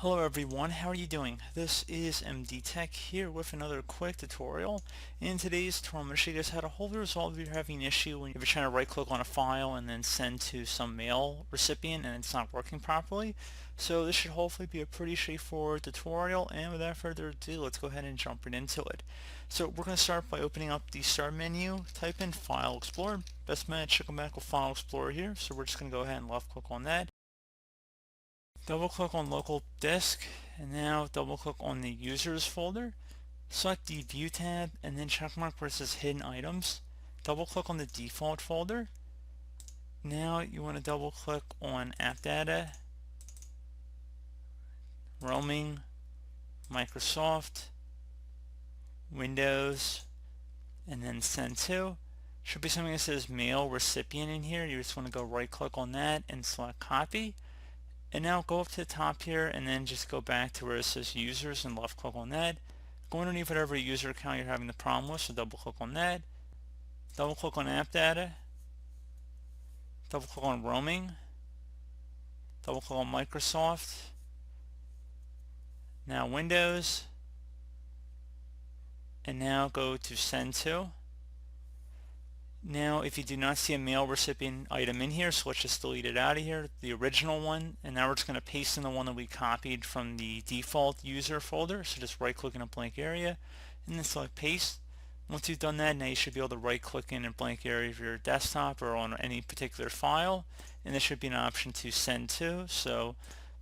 Hello everyone, how are you doing? This is MD Tech here with another quick tutorial. In today's tutorial, I'm going to show you guys how to hopefully resolve if you're having an issue when you're trying to right click on a file and then send to some mail recipient and it's not working properly. So this should hopefully be a pretty straightforward tutorial, and without further ado, let's go ahead and jump right into it. So we're going to start by opening up the Start menu, type in File Explorer. Best match, come back with File Explorer here, so we're just going to go ahead and left click on that. Double click on local disk, and now double click on the users folder. Select the view tab and then check mark where it says hidden items. Double click on the default folder. Now you want to double click on app data, roaming, Microsoft, Windows, and then send to. Should be something that says mail recipient in here. You just want to go right click on that and select copy. And now go up to the top here and then just go back to where it says users and left click on that. Go underneath whatever user account you're having the problem with, so double click on that. Double click on app data. Double click on roaming. Double click on Microsoft. Now Windows. And now go to send to. Now if you do not see a mail recipient item in here, so let's just delete it out of here, the original one, and now we're just going to paste in the one that we copied from the default user folder. So just right click in a blank area and then select paste. Once you've done that, now you should be able to right click in a blank area of your desktop or on any particular file, and there should be an option to send to. So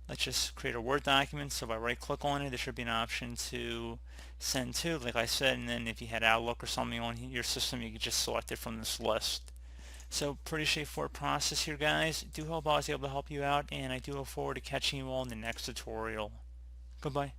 let's just create a Word document. So if I right click on it, there should be an option to send to, like I said, and then if you had Outlook or something on your system, you could just select it from this list. So pretty straightforward process here, guys. Do hope I was able to help you out, and I do look forward to catching you all in the next tutorial. Goodbye.